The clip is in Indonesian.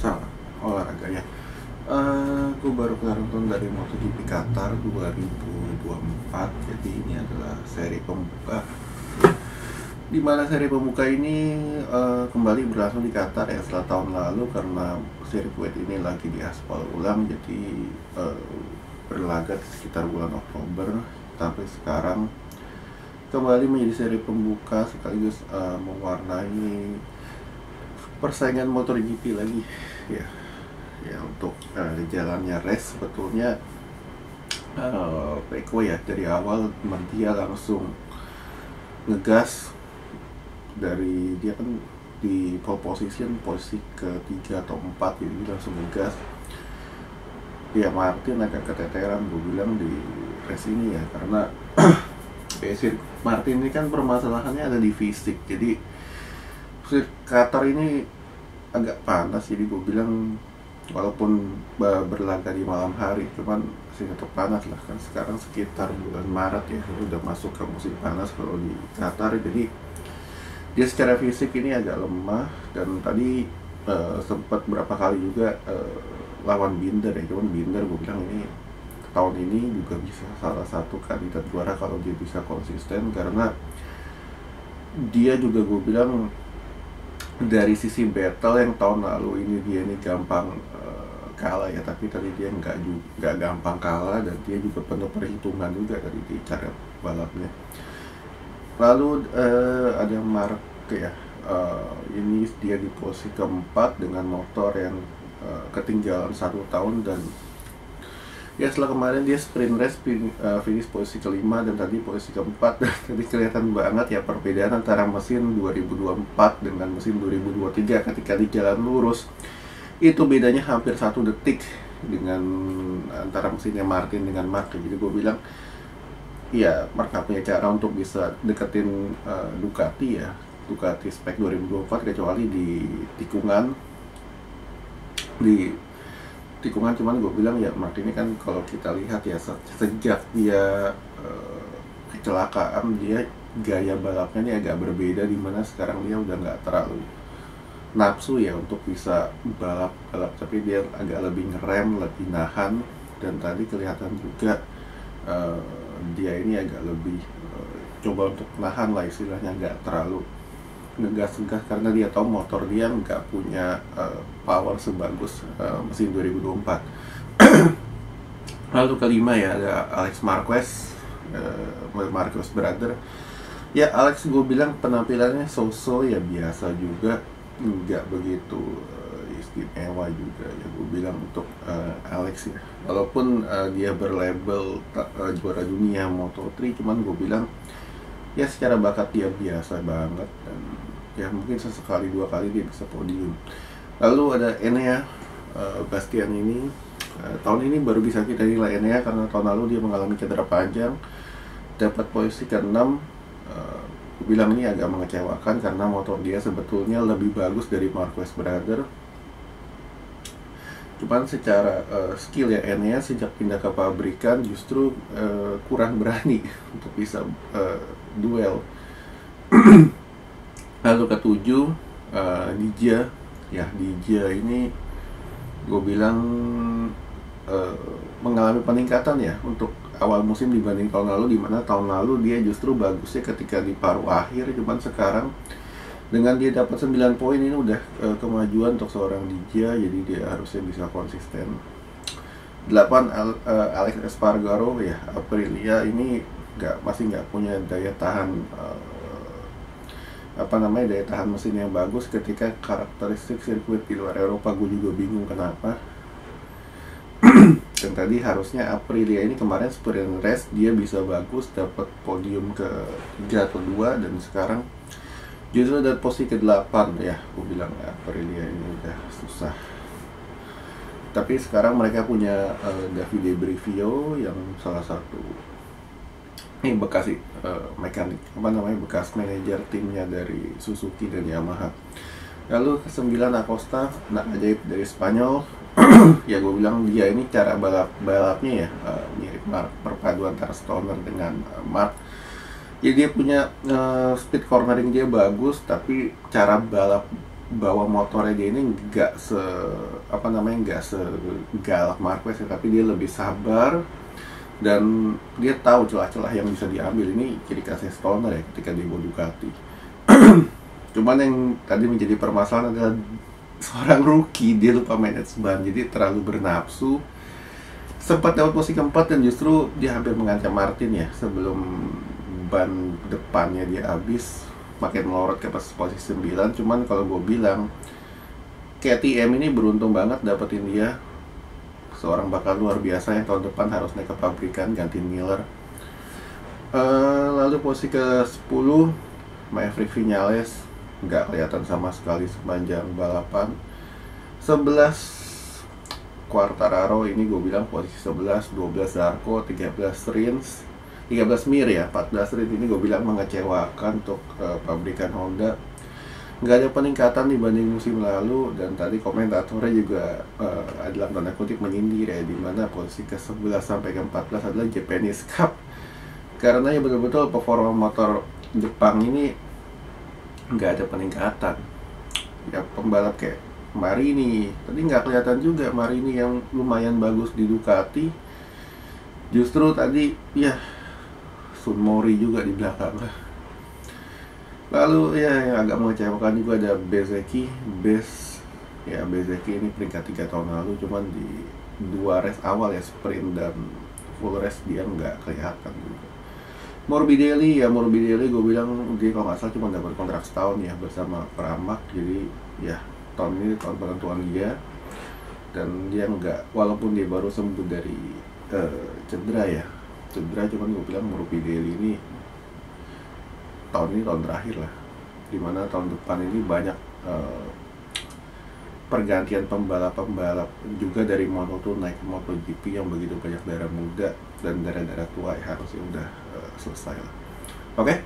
salah olahraga ya. Aku baru kelar nonton dari MotoGP Qatar 2024. Jadi ini adalah seri pembuka, di mana seri pembuka ini kembali berlangsung di Qatar ya, setelah tahun lalu karena sirkuit ini lagi diaspal ulang. Jadi berlaga sekitar bulan Oktober, tapi sekarang kembali menjadi seri pembuka sekaligus mewarnai persaingan MotoGP lagi ya. Ya, untuk jalannya race sebetulnya Peko ya dari awal dia langsung ngegas. Dari dia kan di pole position, posisi ketiga atau empat, jadi dia langsung ngegas. Ya Martin agak keteteran gue bilang di race ini ya, karena Martin ini kan permasalahannya ada di fisik. Jadi Qatar ini agak panas, jadi gue bilang walaupun berlaga di malam hari, cuman masih tetap panas lah kan. Sekarang sekitar bulan Maret ya, udah masuk ke musim panas kalau di Qatar. Jadi dia secara fisik ini agak lemah, dan tadi sempat berapa kali juga lawan Binder ya. Cuman Binder gue bilang ini tahun ini juga bisa salah satu kandidat juara kalau dia bisa konsisten, karena dia juga gue bilang dari sisi battle yang tahun lalu ini dia ini gampang kalah ya, tapi tadi dia nggak gampang kalah, dan dia juga penuh perhitungan juga dari di cara balapnya. Lalu ada Mark ya, ini dia di posisi keempat dengan motor yang ketinggalan 1 tahun, dan ya setelah kemarin dia sprint race finish posisi kelima dan tadi posisi keempat. Jadi kelihatan banget ya perbedaan antara mesin 2024 dengan mesin 2023 ketika di jalan lurus. Itu bedanya hampir 1 detik dengan antara mesinnya Martin dengan Mark. Jadi gue bilang ya Mark gak punya cara untuk bisa deketin Ducati ya, Ducati spek 2024, kecuali di tikungan. Cuman gue bilang ya Mark ini kan kalau kita lihat ya sejak dia kecelakaan, dia gaya balapnya ini agak berbeda, dimana sekarang dia udah nggak terlalu nafsu ya untuk bisa balap, tapi dia agak lebih ngerem, lebih nahan. Dan tadi kelihatan juga dia ini agak lebih coba untuk nahan lah istilahnya, nggak terlalu ngegas-ngegas, karena dia tahu motor dia nggak punya power sebagus mesin 2024. Lalu kelima ya ada Alex Marquez, Marquez brother. Ya Alex gue bilang penampilannya so-so ya, biasa juga, nggak begitu istimewa juga ya gue bilang untuk Alex ya. Walaupun dia berlabel juara dunia Moto3, cuman gue bilang ya secara bakat dia biasa banget, dan ya mungkin sesekali 2 kali dia bisa podium. Lalu ada Enea Bastian ini tahun ini baru bisa kita nilai Enea, karena tahun lalu dia mengalami cedera panjang, dapat posisi ke-6. Gue bilang ini agak mengecewakan karena motor dia sebetulnya lebih bagus dari Marquez brother. Cuman secara skill ya Enea sejak pindah ke pabrikan justru kurang berani untuk bisa duel. Lalu ke-7 Dija ya, Dija ini gue bilang mengalami peningkatan ya untuk awal musim dibanding tahun lalu, dimana tahun lalu dia justru bagusnya ketika di paruh akhir. Cuman sekarang dengan dia dapat 9 poin ini udah kemajuan untuk seorang Dija, jadi dia harusnya bisa konsisten. 8 Alex Espargaro ya, Aprilia ini masih nggak punya daya tahan daya tahan mesin yang bagus ketika karakteristik sirkuit di luar Eropa. Gue juga bingung kenapa. Dan tadi harusnya Aprilia ini kemarin sprint race dia bisa bagus, dapat podium ke-3 atau 2, dan sekarang justru dari posisi ke-8 ya. Gue bilang Aprilia ini udah susah. Tapi sekarang mereka punya Davide Brivio yang salah satu bekas mekanik bekas manajer timnya dari Suzuki dan Yamaha. Lalu ke-9 Acosta, anak ajaib dari Spanyol. Ya gue bilang dia ini cara balapnya ya mirip Mark, perpaduan antara Stoner dengan Mark. Jadi dia punya speed cornering dia bagus, tapi cara balap bawa motornya dia ini nggak nggak segalak Marquez ya, tapi dia lebih sabar dan dia tahu celah-celah yang bisa diambil. Ini ciri khasnya Stoner ya ketika dia bawa Ducati. Cuman yang tadi menjadi permasalahan adalah seorang rookie, dia lupa manage ban, jadi terlalu bernafsu, sempat dapat posisi keempat dan justru dia hampir mengancam Martin ya sebelum ban depannya dia habis, makin melorot ke posisi 9. Cuman kalau gue bilang KTM ini beruntung banget dapetin dia, seorang bakal luar biasa yang tahun depan harus naik ke pabrikan gantiin Miller. Lalu posisi ke 10 Maverick Viñales, nggak kelihatan sama sekali sepanjang balapan. 11 Quartararo, ini gue bilang posisi 11, 12 Zarco, 13 Rins, 13 Mir ya, 14 Rins. Ini gue bilang mengecewakan untuk pabrikan Honda. Nggak ada peningkatan dibanding musim lalu, dan tadi komentatornya juga dalam tanda kutip menyindir ya, dimana posisi ke 11 sampai ke 14 adalah Japanese Cup, karena ya betul-betul performa motor Jepang ini nggak ada peningkatan. Ya pembalap kayak Marini tadi nggak kelihatan juga, Marini yang lumayan bagus di Ducati, justru tadi ya Sunmori juga di belakang. Lalu ya yang agak mengecewakan juga ada Bezeki ini peringkat 3 tahun lalu, cuman di 2 race awal ya, sprint dan full race dia nggak kelihatan juga. Morbidelli gue bilang dia kalau nggak salah cuma dapat kontrak setahun ya bersama Pramac, jadi ya tahun ini tahun penentuan dia, dan dia nggak, walaupun dia baru sembuh dari cedera, cuman gue bilang Morbidelli ini tahun ini tahun terakhir lah, dimana tahun depan ini banyak pergantian pembalap juga dari Moto2 naik ke MotoGP yang begitu banyak darah muda dan darah tua ya, harusnya udah selesai lah. Oke?